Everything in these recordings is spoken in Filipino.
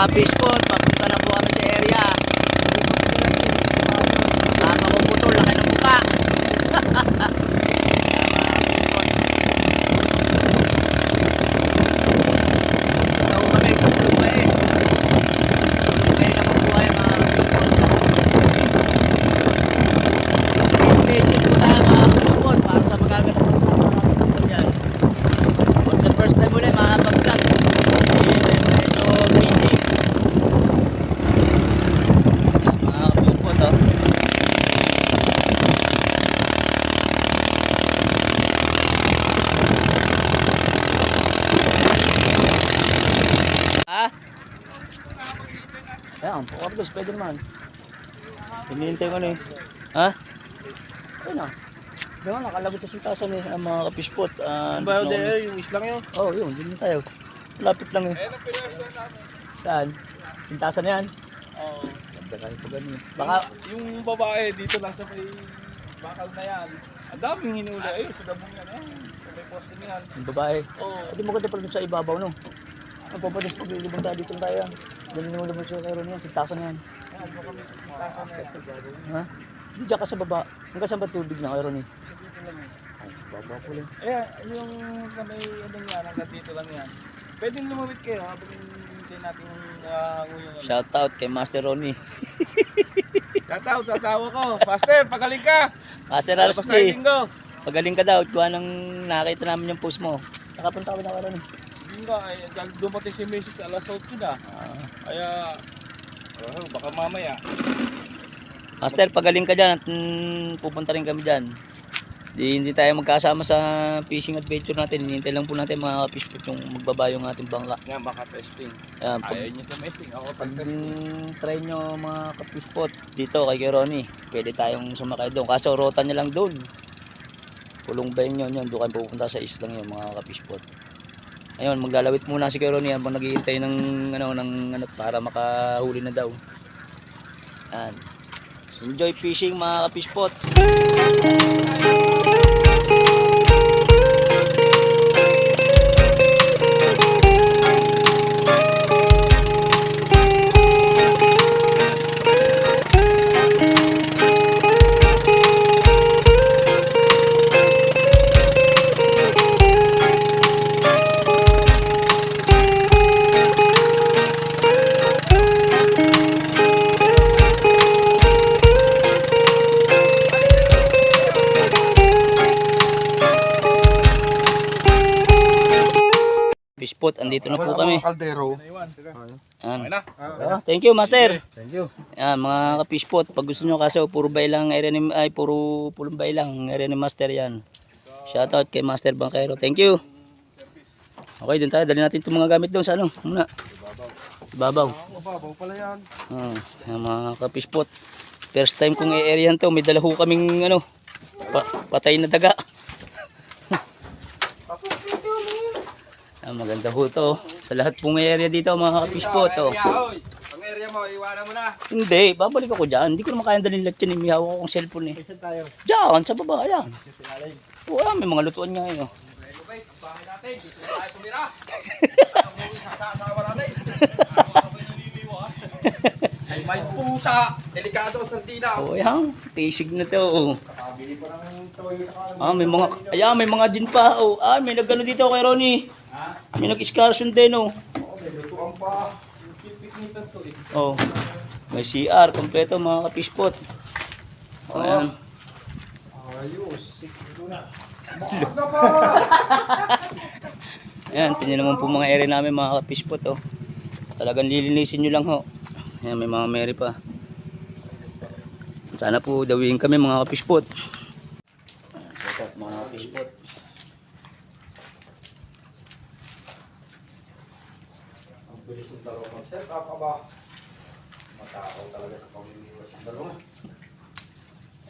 ka-fish pond, papunta na po kami sa area. Sama ko putol, laki ng mukha. Ayan, pakapos, pwede naman. Hinihintay ko na eh. Ha? Ayun na. Diba, nakalagot sa sintasan eh, ang mga ka-fishpot. Ang bayo de, yung islang yun. Oo, yun, din tayo. Malapit lang eh. Ayun ang pinasa namin. Saan? Sintasan yan? Oo. Ganda kahit pa ganun. Baka, Yung babae dito lang sa may bakal na yan. Ang daming hinuli. Ay, sa dabong yan. Ay, sa may poste niyan. yung babae. Oo. Hindi maganda pala dun sa ibabaw, no? Ang papadis pag lilibang tayo dito tayo yan. Ganun naman naman siya kayo niyan, sintasan yan. Ayan, baka may sintasan na yan. Ha? Hindi dyan ka sa baba. Hanggang saan ba tubig na kayo ni? Dito lang yan. Ay, baba ko lang. Ayan, yung sa may ano yan, hanggang dito lang yan. Pwedeng lumawit kayo habang hindi natin nguyong ano. Shout out kay Master Ronnie. Shoutout sa asawa ko. Master, pagaling ka! Master Basta Arsky, linggo. pagaling ka daw. Kuha nang nakita namin yung post mo. Nakapunta kami na kayo Ronnie. Hindi nga, ay, dumating si Mrs. alas 8 na. Kaya, baka mamaya. Master, pagaling ka dyan at pupunta rin kami dyan. Hindi tayo magkasama sa fishing adventure natin. Hinihintay lang po natin mga fishpot yung magbaba yung ating bangka. Yan, baka testing. Ayan, Ayaw nyo tumesting. Ako pag pag-testing. try nyo mga ka-fishpot dito kay Ronnie, pwede tayong sumakay doon. Kaso rota nyo lang doon. Pulong Bayang yun. Doon kayo pupunta sa islang yun mga ka-fishpot. Ayun, maglalawit muna si Ronnie habang naghihintay ng ano para makahuli na daw. Yan. Enjoy fishing mga ka-fishpot. Fishpot, andito na po kami. Kaldero. Yan. na. Thank you, Master. Thank you. Yan, mga ka-fishpot, pag gusto nyo kasi puro bay lang area ni puro pulong bay lang area ni Master yan. Shoutout kay Master Bangkero. Thank you. Okay, dun tayo. Dali natin itong mga gamit doon sa ano muna. Ibabaw. Mababaw pala yan. Yan, mga ka-fishpot. First time kong i-areahan to. May dala ho kaming ano, patay na daga. Maganda ho to. Sa lahat pong area dito mga ka-fishpot. Ang area mo, iwanan mo na. Hindi, babalik ako dyan. Hindi ko naman kaya dalhin lahat yan. May hawak akong cellphone eh. Diyan, sa baba. Ayan. Wala, may mga lutuan nga ngayon. Bahay natin, dito tayo tumira. Umuwi sa asawa natin. Ay may pusa. Delikado ang sardinas. Oh, ayan. Pisig na to. May mga gin pa. Oh, may nagano dito kay Ronnie. May nag-excursion din oh. May lutuan pa. Pipiknitan to eh. Oh. May CR kompleto mga ka-fishpot. Oh, ayan. Ayos. Maaga pa. Ayan, tingnan naman po mga area namin mga ka-fishpot oh. Talagang lilinisin nyo lang ho. Ayan, may mga meri pa. Sana po dawiin kami mga ka-fishpot. Ayan, set up mga ka-fishpot. Ang bilis ng dalawa mag set up ba? Matakaw talaga sa pamimiwas ng dalawa.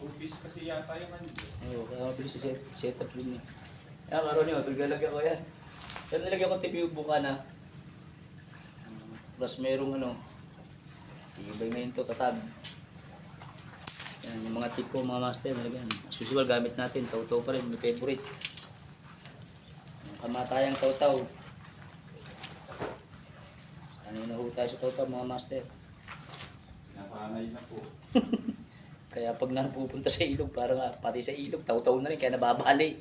Ubis kasi yata yung ano. Oo, kaya mabilis sa set up yun eh. Ayan, karoon nyo, paglalagyan ko yan. Kaya nalagyan ko tipi yung buka na. Plus merong ano, ibay na yun to, tatag. Yan, yung mga tip ko, mga master, nalagyan. As usual, gamit natin, taw-taw pa rin, may favorite. Yung kamatayang taw-taw. Kanina ho tayo sa tawtaw mga master. Nasanay na po. Kaya pag napupunta sa ilog, parang pati sa ilog, tawtaw na rin, kaya nababali.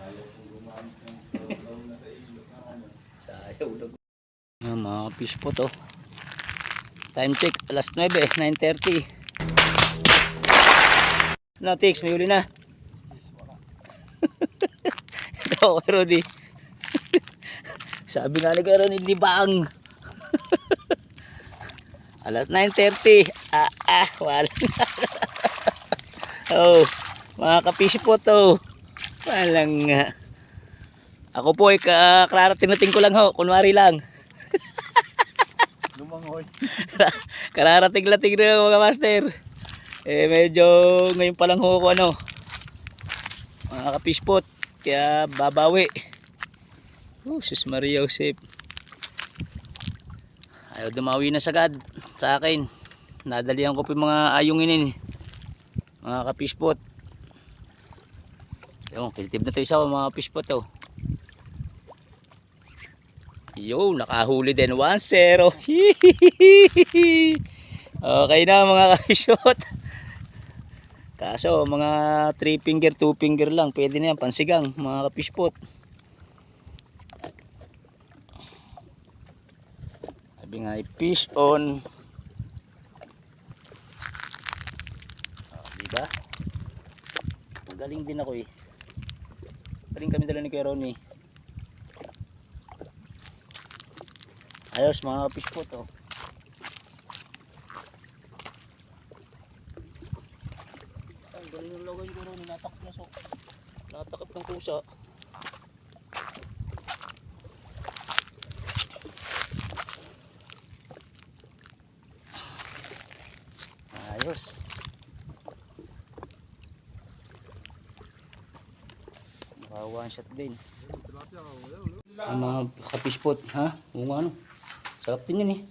Ayaw kong gumamit ng taw na sa ilog na ano. Sayaw na. Mga fish po to. Time check, alas 9, 9:30. No, Tix, may huli na. Ito, Ronnie. Sabi nga ni Ronnie, libang. Alas 9:30. Wala na. Oh, mga kapish po to. Walang ako po ay kararating ko lang ho, kunwari lang. Lumangoy. Kararating-lating na mga master. Medyo ngayon pa lang ho ako mga kapispot. Kaya babawi. Sus Maria Josep. Ayaw dumawi na sagad sa akin. Nadalihan ko po yung mga ayungin mga kapispot. Yung kilitib na to isa mga kapispot to. Yo, nakahuli din 1-0. Okay na mga kapispot. Kaso mga 3 finger, 2 finger lang. Pwede na yan, pansigang mga kapispot. Sabi nga fish on. Diba? Magaling din ako Galing kami dala ni Kuya Ronnie. Ayos mga kapispot galing yung lagay ko rin, natakap ng pusa. Ayos. Naka one shot din. Ang mga kapispot, ha? Oo nga sarap din yun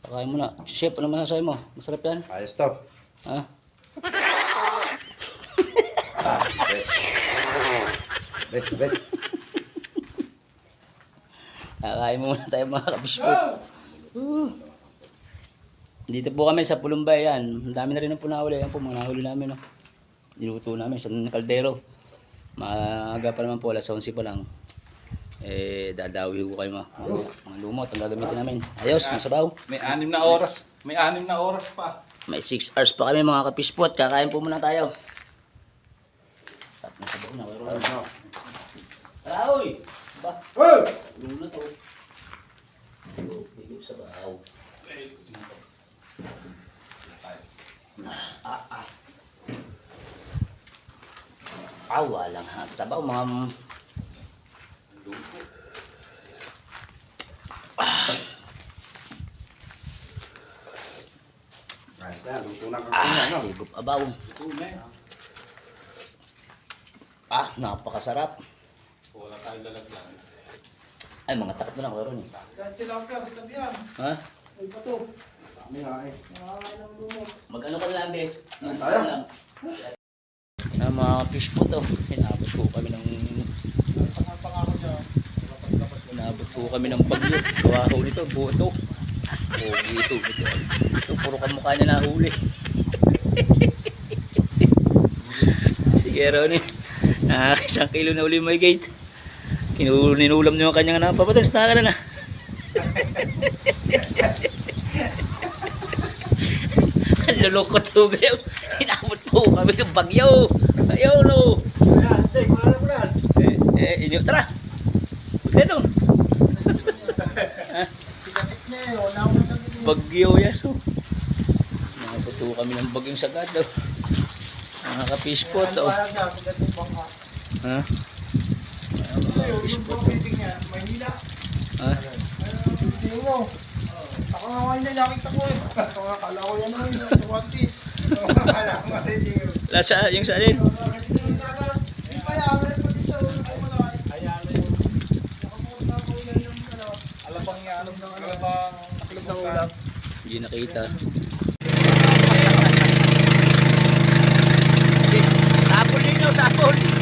Pakain mo na. Chef, ano masasabi mo? Masarap yan? Ayos to. Ha? Best. Kakain muna tayo mga kapispot. Dito po kami sa Pulumbay yan. Ang dami na rin po nahuli. Yan po mga nahuli namin. Niluto namin sa kaldero. Maaga pa naman po, alas 11 pa lang. Dadawi ko kayo mga lumot ang gagamitin namin. Ayos, masabaw. May 6 na oras. May 6 na oras pa. May 6 hours pa kami mga kapispot. Kakain po muna tayo. Sarap na sabaw na. Tara, uy! Ba? Lulo na to. Bigyo sabaw. Walang sabaw mga Ayos na, luto na kami. higup abaw. Napakasarap. Wala tayong lalagyan. Ay, mga takot na lang karon Kahit tilapia, kita diyan. Ha? Ay, bato. Kami nga Mag-ano ka lang, guys? Tayo. Mga fish po to. Inabot po kami ng bagyo. Gawa ho nito, buo ito. Pogi ito. Ito, puro kamukha niya nahuli. Sige, Ronnie. Isang kilo na uli may gate. Ninulam niyo ang kanyang napapatalis na ka na. Ang lulukot po kayo. Inabot po kami ng bagyo. Ayaw no. Inyo, tara. Ito. Bagyo yan. Inabot po kami ng bagyong sagad. Mga ka-fish pot. Ha? Ako nga kayo na nakita ko Akala ko yan naman yung One Piece. Akala ko nga Lasa, yung sa alin? Alabang yanom ng alabang taklog ng ulam. Hindi nakita. Sapol ninyo, sapol.